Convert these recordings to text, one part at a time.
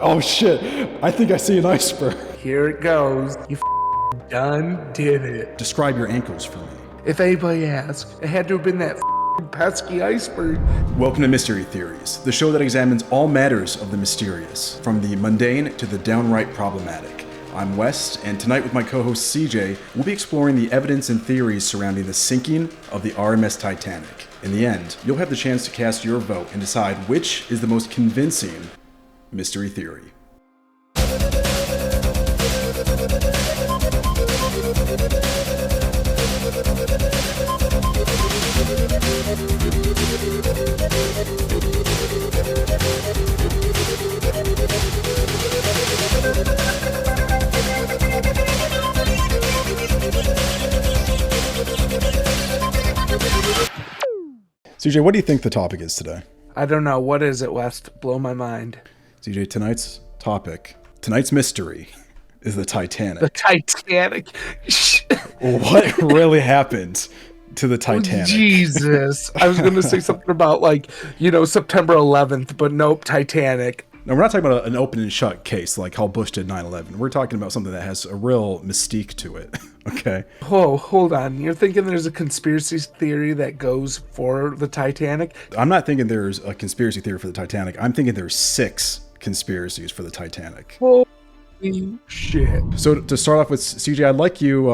Oh shit, I think I see an iceberg. Here it goes. You done did it. Describe your ankles for me. If anybody asks, it had to have been that pesky iceberg. Welcome to Mystery Theories, the show that examines all matters of the mysterious, from the mundane to the downright problematic. I'm Wes, and tonight with my co-host CJ, we'll be exploring the evidence and theories surrounding the sinking of the RMS Titanic. In the end, you'll have the chance to cast your vote and decide which is the most convincing mystery theory. CJ, what do you think the topic is today? I don't know. What is it, West? Blow my mind. CJ, tonight's mystery is the Titanic. The Titanic. What really happened to the Titanic? Jesus. I was going to say something about September 11th, but nope, Titanic. No, we're not talking about an open and shut case like how Bush did 9/11. We're talking about something that has a real mystique to it. Okay. Oh, hold on. You're thinking there's a conspiracy theory that goes for the Titanic? I'm not thinking there's a conspiracy theory for the Titanic. I'm thinking there's 6 conspiracies for the Titanic. Holy shit. So to start off with, CJ, I'd like you...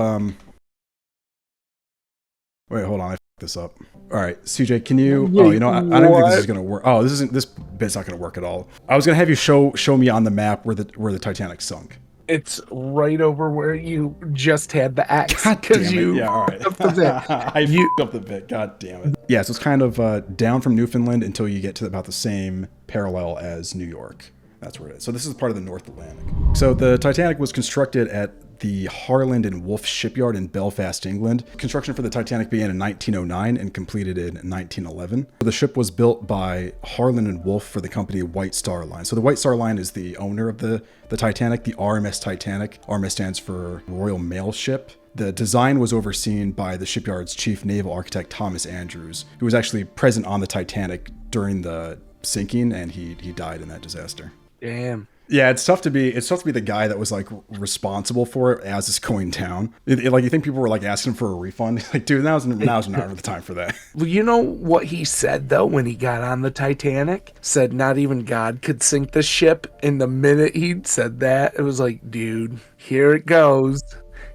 Wait, hold on. I fucked this up. All right, CJ, can you... I don't think this is going to work. Oh, this bit's not going to work at all. I was going to have you show me on the map where the Titanic sunk. It's right over where you just had the axe. God damn it. Yeah, all right. Up the bit. I fucked up the bit. God damn it. Yeah, so it's kind of down from Newfoundland until you get to about the same parallel as New York. That's where it is. So this is part of the North Atlantic. So the Titanic was constructed at the Harland and Wolff shipyard in Belfast, England. Construction for the Titanic began in 1909 and completed in 1911. The ship was built by Harland and Wolff for the company White Star Line. So the White Star Line is the owner of the Titanic, the RMS Titanic. RMS stands for Royal Mail Ship. The design was overseen by the shipyard's chief naval architect, Thomas Andrews, who was actually present on the Titanic during the sinking, and he died in that disaster. Damn. Yeah, it's tough to be the guy that was like responsible for it as it's going down. Like, you think people were like asking for a refund? Like, dude, now's not the time for that. Well, you know what he said though when he got on the Titanic? Said not even God could sink the ship. And the minute he said that, it was like, dude, here it goes.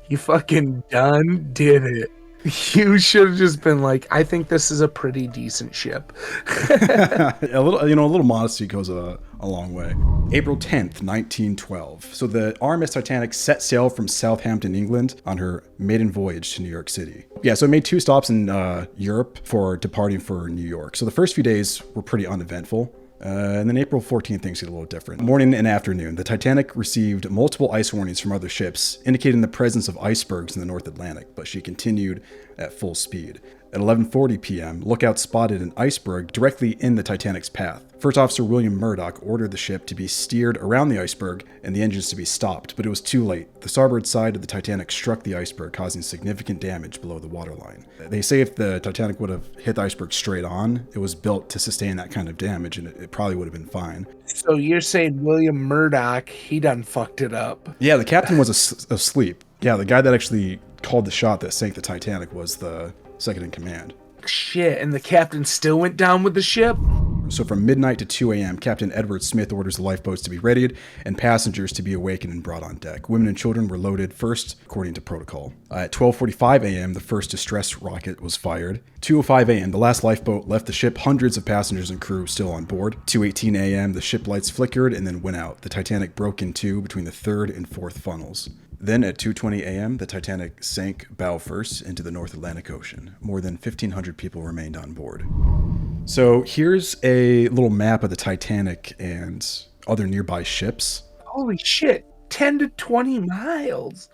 You fucking done did it. You should have just been like, I think this is a pretty decent ship. a little modesty goes a long way. April 10th, 1912. So the RMS Titanic set sail from Southampton, England on her maiden voyage to New York City. Yeah, so it made 2 stops in Europe before departing for New York. So the first few days were pretty uneventful. And then April 14th, things get a little different. Morning and afternoon, the Titanic received multiple ice warnings from other ships, indicating the presence of icebergs in the North Atlantic, but she continued at full speed. At 11:40 p.m., lookouts spotted an iceberg directly in the Titanic's path. First Officer William Murdoch ordered the ship to be steered around the iceberg and the engines to be stopped, but it was too late. The starboard side of the Titanic struck the iceberg, causing significant damage below the waterline. They say if the Titanic would have hit the iceberg straight on, it was built to sustain that kind of damage, and it probably would have been fine. So you're saying William Murdoch, he done fucked it up. Yeah, the captain was asleep. Yeah, the guy that actually called the shot that sank the Titanic was the second in command. Shit, and the captain still went down with the ship? So from midnight to 2 a.m., Captain Edward Smith orders the lifeboats to be readied and passengers to be awakened and brought on deck. Women and children were loaded first, according to protocol. At 12:45 a.m., the first distress rocket was fired. 2:05 a.m., the last lifeboat left the ship, hundreds of passengers and crew still on board. 2:18 a.m., the ship lights flickered and then went out. The Titanic broke in two between the third and fourth funnels. Then at 2:20 a.m., the Titanic sank bow first into the North Atlantic Ocean. More than 1,500 people remained on board. So here's a little map of the Titanic and other nearby ships. Holy shit, 10 to 20 miles.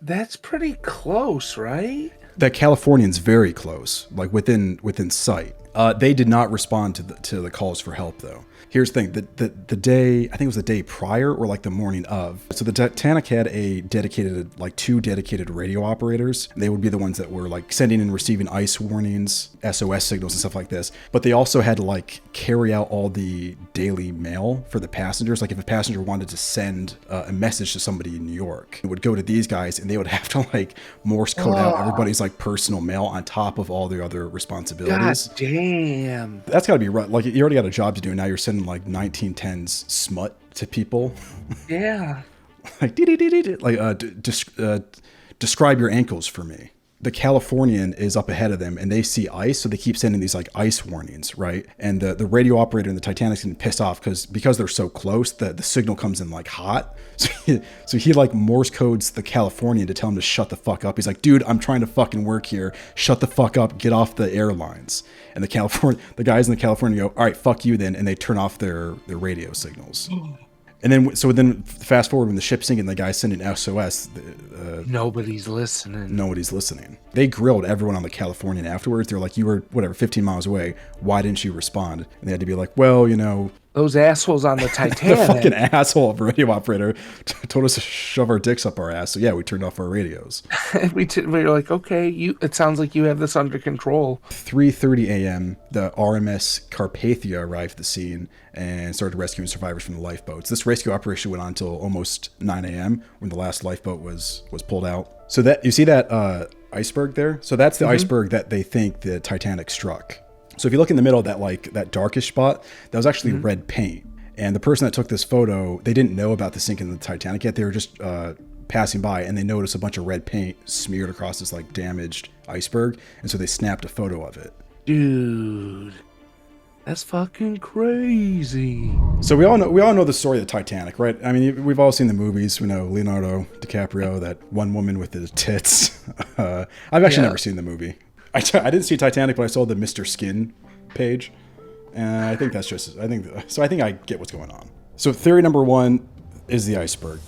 That's pretty close, right? That Californian's very close, like within sight. They did not respond to the calls for help, though. Here's the thing: the day, I think it was the day prior or like the morning of. So the Titanic had two dedicated radio operators. They would be the ones that were like sending and receiving ice warnings, SOS signals, and stuff like this. But they also had to like carry out all the daily mail for the passengers. Like if a passenger wanted to send a message to somebody in New York, it would go to these guys, and they would have to like Morse code out everybody's like personal mail on top of all their other responsibilities. God damn. That's got to be rough. Like you already got a job to do, and now you're sending like 1910s smut to people. Yeah. Like describe your ankles for me. The Californian is up ahead of them, and they see ice, so they keep sending these like ice warnings, right? And the radio operator in the Titanic's getting pissed off because they're so close, the signal comes in like hot. So he like Morse codes the Californian to tell him to shut the fuck up. He's like, dude, I'm trying to fucking work here. Shut the fuck up. Get off the airlines. And the guys in the California go, all right, fuck you then, and they turn off their radio signals. And then fast forward when the ship's sinking, the guy's sending SOS. Nobody's listening. They grilled everyone on the Californian afterwards. They're like, you were, 15 miles away. Why didn't you respond? And they had to be like, well, those assholes on the Titanic. The fucking asshole of a radio operator told us to shove our dicks up our ass. So yeah, we turned off our radios. we were like, okay, it sounds like you have this under control. 3:30 a.m., the RMS Carpathia arrived at the scene and started rescuing survivors from the lifeboats. This rescue operation went on until almost 9 a.m. when the last lifeboat was pulled out. So that you see that iceberg there? So that's the iceberg that they think the Titanic struck. So if you look in the middle of that darkish spot, that was actually red paint. And the person that took this photo, they didn't know about the sinking of the Titanic yet. They were just passing by, and they noticed a bunch of red paint smeared across this like damaged iceberg. And so they snapped a photo of it. Dude, that's fucking crazy. So we all know the story of the Titanic, right? I mean, we've all seen the movies. We know Leonardo DiCaprio, that one woman with his tits. I've actually never seen the movie. I didn't see Titanic, but I saw the Mr. Skin page. And I think I think I get what's going on. So theory number 1 is the iceberg.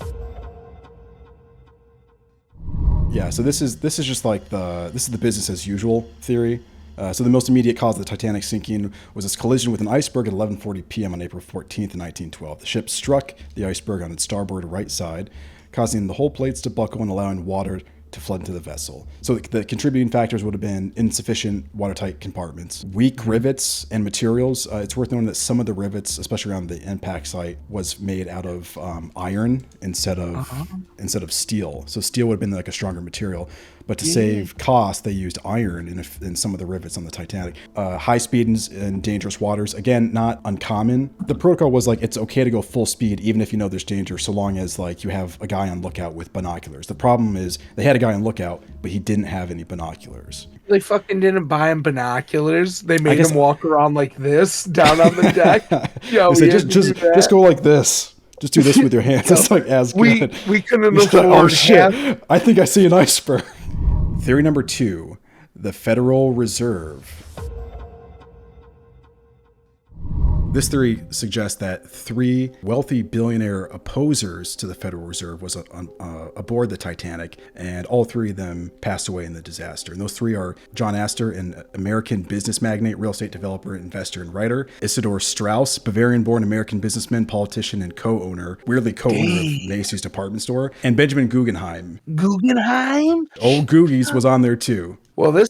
Yeah, so this is just like the business as usual theory. So the most immediate cause of the Titanic sinking was its collision with an iceberg at 11:40 p.m. on April 14th, 1912. The ship struck the iceberg on its starboard right side, causing the hull plates to buckle and allowing water to flood into the vessel. So the contributing factors would have been insufficient watertight compartments, weak rivets and materials. It's worth noting that some of the rivets, especially around the impact site, was made out of iron instead of steel. So steel would have been like a stronger material. But to save cost, they used iron in some of the rivets on the Titanic. High speed in dangerous waters, again, not uncommon. The protocol was like, it's okay to go full speed, even if you know there's danger, so long as like you have a guy on lookout with binoculars. The problem is they had a guy on lookout, but he didn't have any binoculars. They fucking didn't buy him binoculars. They made him walk around like this down on the deck. Yo, they said, just go like this. Just do this with your hands. It's like as good. We couldn't afford oh shit! I think I see an iceberg. Theory number 2, the Federal Reserve. This theory suggests that 3 wealthy billionaire opposers to the Federal Reserve was aboard the Titanic, and all 3 of them passed away in the disaster. And those 3 are John Astor, an American business magnate, real estate developer, investor, and writer; Isidor Straus, Bavarian-born American businessman, politician, and co-owner of Macy's department store; and Benjamin Guggenheim. Guggenheim? Old Googies was on there too. Well, this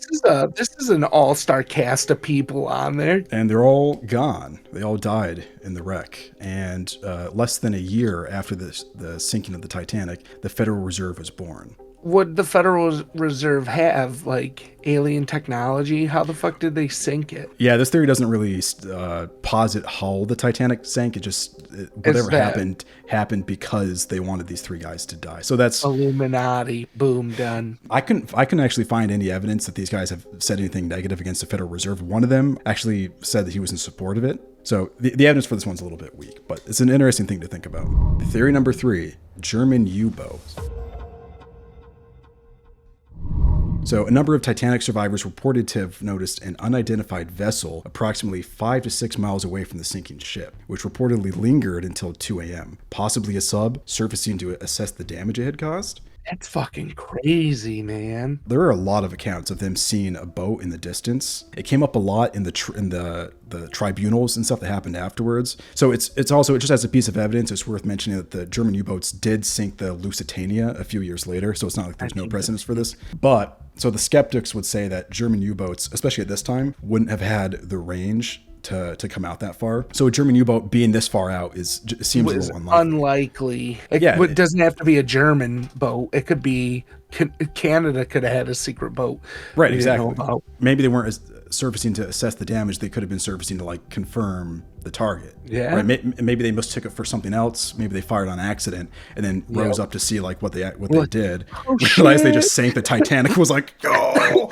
is an all-star cast of people on there. And they're all gone. They all died in the wreck. And less than a year after the sinking of the Titanic, the Federal Reserve was born. Would the Federal Reserve have, like, alien technology? How the fuck did they sink it? Yeah, this theory doesn't really posit how the Titanic sank. It just, whatever happened because they wanted these 3 guys to die. So that's... Illuminati. Boom, done. I couldn't actually find any evidence that these guys have said anything negative against the Federal Reserve. One of them actually said that he was in support of it. So the evidence for this one's a little bit weak, but it's an interesting thing to think about. Theory number 3, German U-boats. So a number of Titanic survivors reported to have noticed an unidentified vessel approximately 5 to 6 miles away from the sinking ship, which reportedly lingered until 2 a.m., possibly a sub surfacing to assess the damage it had caused. That's fucking crazy, man. There are a lot of accounts of them seeing a boat in the distance. It came up a lot in the tribunals and stuff that happened afterwards. So it's also, just as a piece of evidence, it's worth mentioning that the German U-boats did sink the Lusitania a few years later. So it's not like there's no precedence for this. But so the skeptics would say that German U-boats, especially at this time, wouldn't have had the range to come out that far. So a German U-boat being this far out seems a little unlikely. It doesn't have to be a German boat. It could be Canada could have had a secret boat. Right, exactly. Maybe they weren't surfacing to assess the damage. They could have been surfacing to like confirm the target. Yeah. Right? Maybe they mistook it for something else. Maybe they fired on accident and then rose up to see like what they did. Realized they just sank the Titanic. Was like, oh,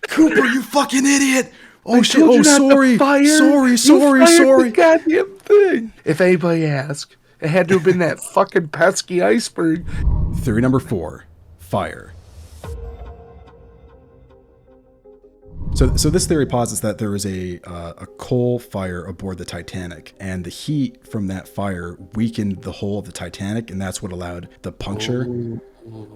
Cooper, you fucking idiot. Oh shit! Oh, sorry. Goddamn thing. If anybody asks, it had to have been that fucking pesky iceberg. Theory number 4: fire. So this theory posits that there was a coal fire aboard the Titanic, and the heat from that fire weakened the hull of the Titanic, and that's what allowed the puncture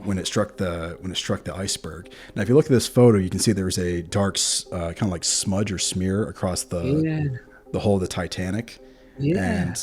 when it struck the iceberg. Now, if you look at this photo, you can see there was a dark kind of like smudge or smear across the hull of the Titanic. Yeah. And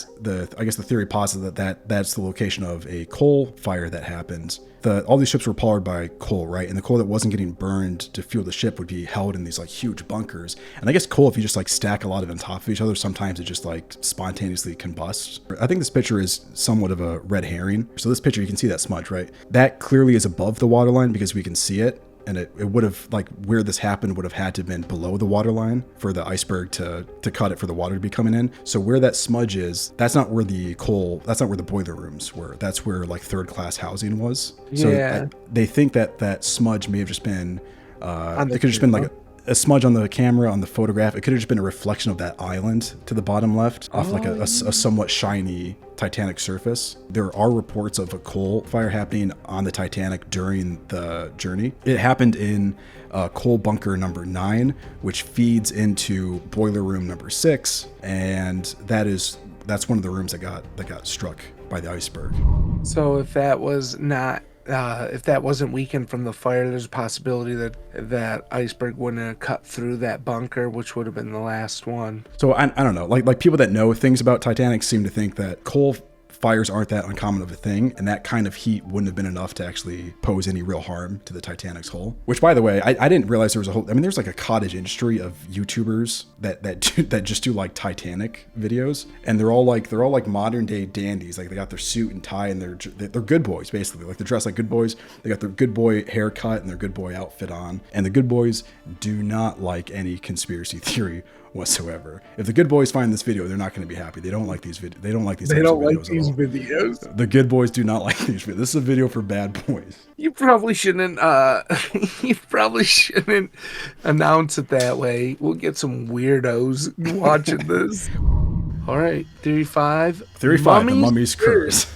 I guess the theory posits that's the location of a coal fire that happened. All these ships were powered by coal, right? And the coal that wasn't getting burned to fuel the ship would be held in these like huge bunkers. And I guess coal, if you just like stack a lot of it on top of each other, sometimes it just like spontaneously combusts. I think this picture is somewhat of a red herring. So this picture, you can see that smudge, right? That clearly is above the waterline because we can see it. And it would have, like, where this happened would have had to have been below the waterline for the iceberg to cut it for the water to be coming in. So where that smudge is, that's not where the boiler rooms were. That's where like third class housing was. So they think that smudge may have just been, it could have just been like a smudge on the camera, on the photograph. It could have just been a reflection of that island to the bottom left off like a somewhat shiny Titanic surface. There are reports of a coal fire happening on the Titanic during the journey. It happened in coal bunker number 9, which feeds into boiler room number 6, and that's one of the rooms that got struck by the iceberg. So if that wasn't weakened from the fire, there's a possibility that iceberg wouldn't have cut through that bunker, which would have been the last one. So I don't know, like people that know things about Titanic seem to think that coal fires aren't that uncommon of a thing, and that kind of heat wouldn't have been enough to actually pose any real harm to the Titanic's hull. Which, by the way, I didn't realize there was there's like a cottage industry of YouTubers that just do like Titanic videos, and they're all like modern day dandies. Like they got their suit and tie, and they're good boys basically. Like they're dressed like good boys. They got their good boy haircut and their good boy outfit on, and the good boys do not like any conspiracy theory whatsoever. If the good boys find this video, they're not going to be happy. They don't like these videos. They don't like these videos. The good boys do not like these videos. This is a video for bad boys. You probably shouldn't announce it that way. We'll get some weirdos watching this. All right, Theory 5. The Mummy's Curse.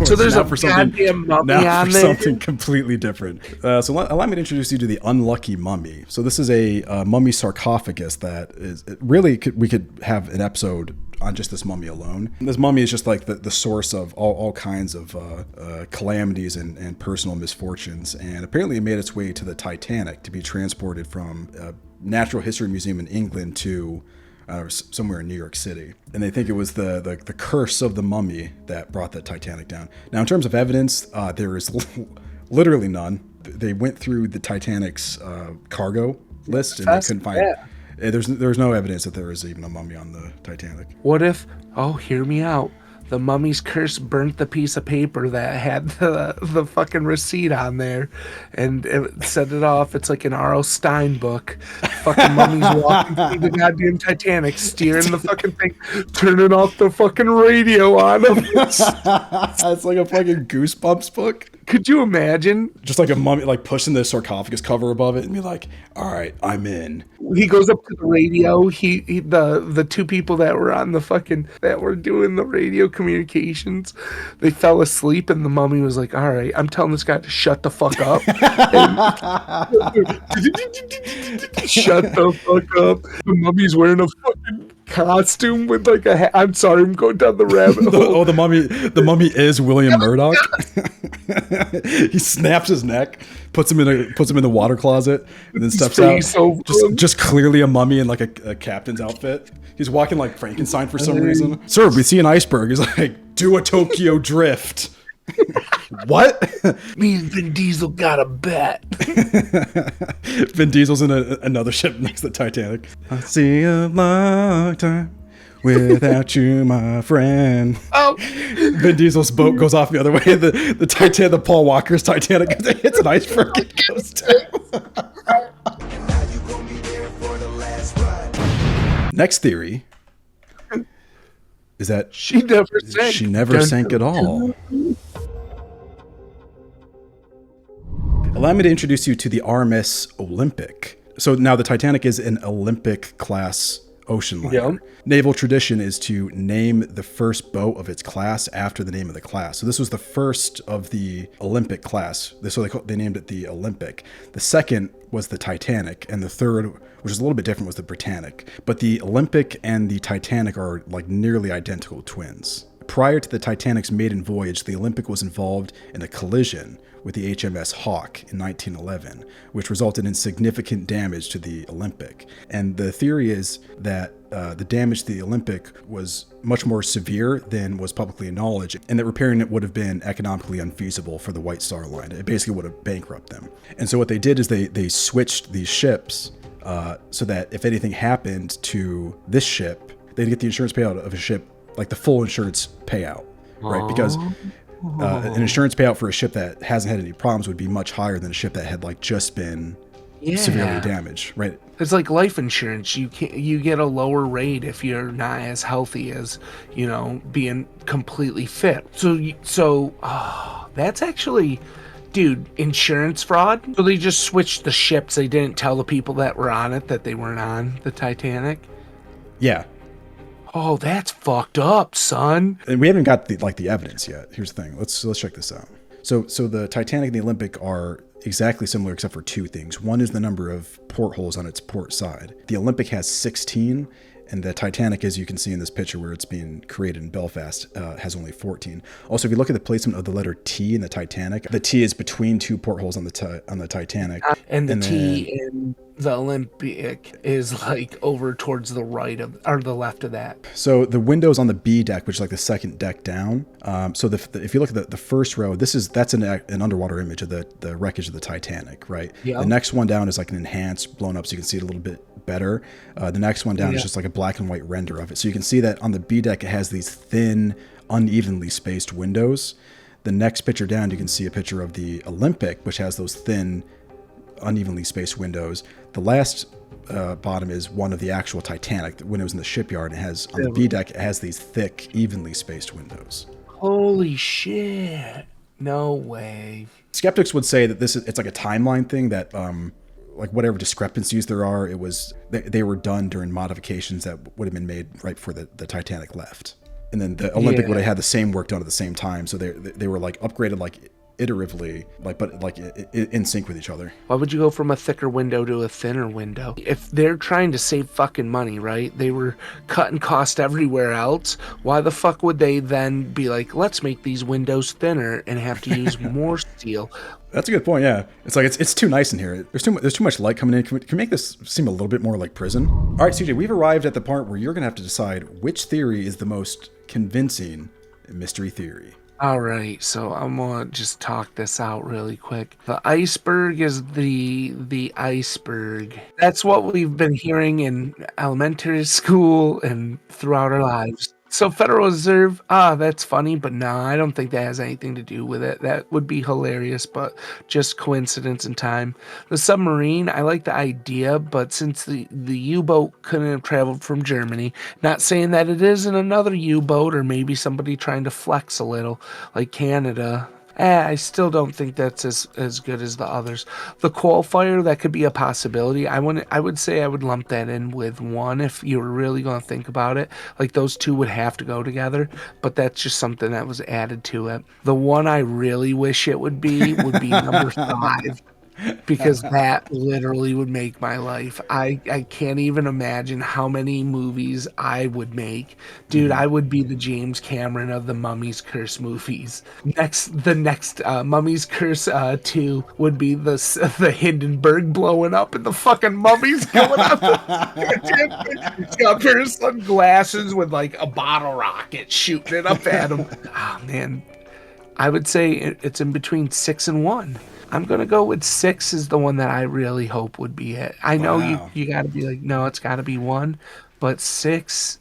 So there's a goddamn mummy on there. Something completely different. So allow me to introduce you to the unlucky mummy. So this is a mummy sarcophagus that is we could have an episode on just this mummy alone. This mummy is just like the source of all kinds of calamities and personal misfortunes. And apparently it made its way to the Titanic to be transported from a natural history museum in England to somewhere in New York City. And they think it was the curse of the mummy that brought the Titanic down. Now, in terms of evidence, there is literally none. They went through the Titanic's cargo list and they couldn't find it. There's no evidence that there is even a mummy on the Titanic. What if, hear me out, the mummy's curse burnt the piece of paper that had the fucking receipt on there, and it set it off. It's like an R.O. Stein book. Fucking mummy's walking through the goddamn Titanic, steering the fucking thing, turning off the fucking radio on him. It's like a fucking Goosebumps book. Could you imagine? Just like a mummy, like pushing the sarcophagus cover above it and be like, all right, I'm in. He goes up to the radio. The two people that were on that were doing the radio communications, they fell asleep, and the mummy was like, all right, I'm telling this guy to shut the fuck up. Shut the fuck up. The mummy's wearing a fucking costume with like a hat. I'm sorry, I'm going down the rabbit hole. The mummy is William Murdoch. He snaps his neck, puts him in the water closet, and then steps out. Just clearly a mummy in like a captain's outfit. He's walking like Frankenstein for some reason. Sir, we see an iceberg. He's like, do a Tokyo drift. What? Me and Vin Diesel got a bet. Vin Diesel's in another ship next to the Titanic. I see a long time without you, my friend. Oh, Vin Diesel's boat goes off the other way. The Paul Walker's Titanic hits an iceberg. It goes down. Next theory is that she never sank. She never sank at all. Allow me to introduce you to the RMS Olympic. So now the Titanic is an Olympic class ocean liner. Yep. Naval tradition is to name the first boat of its class after the name of the class. So this was the first of the Olympic class. So they named it the Olympic. The second was the Titanic, and the third, which is a little bit different, was the Britannic. But the Olympic and the Titanic are like nearly identical twins. Prior to the Titanic's maiden voyage, the Olympic was involved in a collision with the HMS Hawke in 1911, which resulted in significant damage to the Olympic. And the theory is that the damage to the Olympic was much more severe than was publicly acknowledged, and that repairing it would have been economically unfeasible for the White Star Line. It basically would have bankrupted them. And so what they did is they switched these ships so that if anything happened to this ship, they'd get the insurance payout of a ship, like the full insurance payout, right? Because an insurance payout for a ship that hasn't had any problems would be much higher than a ship that had like just been severely damaged, right? It's like life insurance. You get a lower rate if you're not as healthy as, being completely fit. So that's actually, dude, insurance fraud. So they just switched the ships. They didn't tell the people that were on it that they weren't on the Titanic. Yeah. Oh, that's fucked up, son. And we haven't got the evidence yet. Here's the thing. Let's check this out. So the Titanic and the Olympic are exactly similar except for two things. One is the number of portholes on its port side. The Olympic has 16, and the Titanic, as you can see in this picture where it's being created in Belfast, has only 14. Also, if you look at the placement of the letter T in the Titanic, the T is between two portholes on the Titanic. And the T in the Olympic is like over towards the right of, or the left of that. So the windows on the B deck, which is like the second deck down. So if you look at the first row, that's an underwater image of the wreckage of the Titanic, right? Yeah. The next one down is like an enhanced, blown up, so you can see it a little bit better. The next one down is just like a black and white render of it. So you can see that on the B deck, it has these thin, unevenly spaced windows. The next picture down, you can see a picture of the Olympic, which has those thin, unevenly spaced windows. The last bottom is one of the actual Titanic, when it was in the shipyard. It has, on the B deck, it has these thick, evenly spaced windows. Holy shit. No way. Skeptics would say that it's like a timeline thing, that like whatever discrepancies there are, they were done during modifications that would have been made right before the Titanic left. And then the Olympic would have had the same work done at the same time. So they were like upgraded like iteratively, but in sync with each other. Why would you go from a thicker window to a thinner window? If they're trying to save fucking money, right? They were cutting cost everywhere else. Why the fuck would they then be like, let's make these windows thinner and have to use more steel? That's a good point. Yeah, it's like it's too nice in here. There's too much light coming in. Can we make this seem a little bit more like prison? All right, CJ, we've arrived at the part where you're gonna have to decide which theory is the most convincing mystery theory. All right, so I'm gonna just talk this out really quick. The iceberg is the iceberg. That's what we've been hearing in elementary school and throughout our lives. So Federal Reserve, that's funny, but no, I don't think that has anything to do with it. That would be hilarious, but just coincidence in time. The submarine, I like the idea, but since the U-boat couldn't have traveled from Germany, not saying that it isn't another U-boat or maybe somebody trying to flex a little, like Canada. I still don't think that's as good as the others. The coal fire, that could be a possibility. I would say I would lump that in with one if you were really going to think about it. Like those two would have to go together, but that's just something that was added to it. The one I really wish it would be number 5. because that literally would make my life. I can't even imagine how many movies I would make. Dude, I would be the James Cameron of the Mummy's Curse movies. The next Mummy's Curse 2 would be the Hindenburg blowing up and the fucking mummies going up. He's got a pair of sunglasses with like a bottle rocket shooting it up at him. Oh man, I would say it's in between 6 and 1. I'm gonna go with 6 is the one that I really hope would be it. I know Wow. you got to be like, no, it's got to be 1, but 6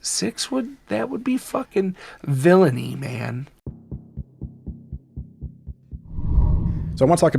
would be fucking villainy, man. So I want to talk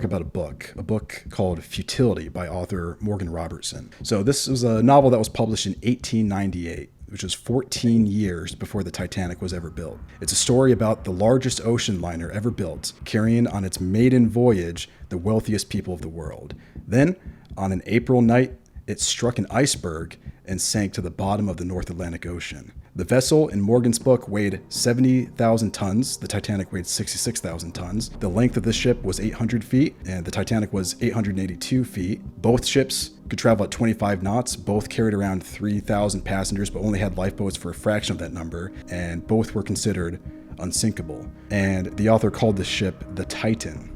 about a book called Futility by author Morgan Robertson. So this was a novel that was published in 1898, which was 14 years before the Titanic was ever built. It's a story about the largest ocean liner ever built, carrying on its maiden voyage the wealthiest people of the world. Then, on an April night, it struck an iceberg and sank to the bottom of the North Atlantic Ocean. The vessel in Morgan's book weighed 70,000 tons. The Titanic weighed 66,000 tons. The length of the ship was 800 feet, and the Titanic was 882 feet. Both ships could travel at 25 knots. Both carried around 3,000 passengers, but only had lifeboats for a fraction of that number, and both were considered unsinkable. And the author called the ship the Titan.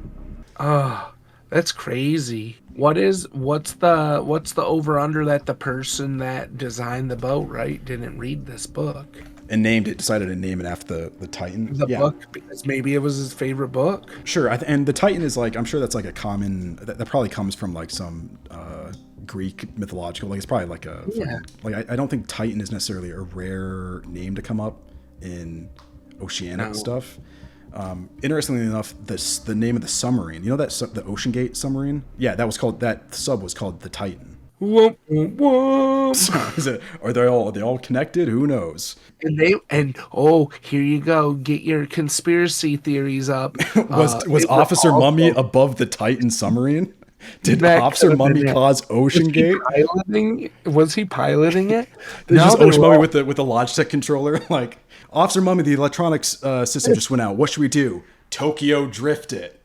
Oh, that's crazy. What's the over under that the person that designed the boat, right, didn't read this book? And decided to name it after the Titan. The book, because maybe it was his favorite book. Sure. And the Titan is like, I'm sure that's like a common, that probably comes from like some Greek mythological, like it's probably like I don't think Titan is necessarily a rare name to come up in oceanic stuff. Interestingly enough, the name of the submarine, you know, the Ocean Gate submarine? Yeah, that sub was called the Titan. Whoop, whoop, whoop. So are they all connected? Who knows? Here you go. Get your conspiracy theories up. Was Officer Mummy above the Titan submarine? Did Officer Mummy cause Ocean Gate? Was he piloting it? There's just Ocean Mummy with the Logitech controller. Like, Officer Mummy, the electronics system just went out. What should we do? Tokyo drift it.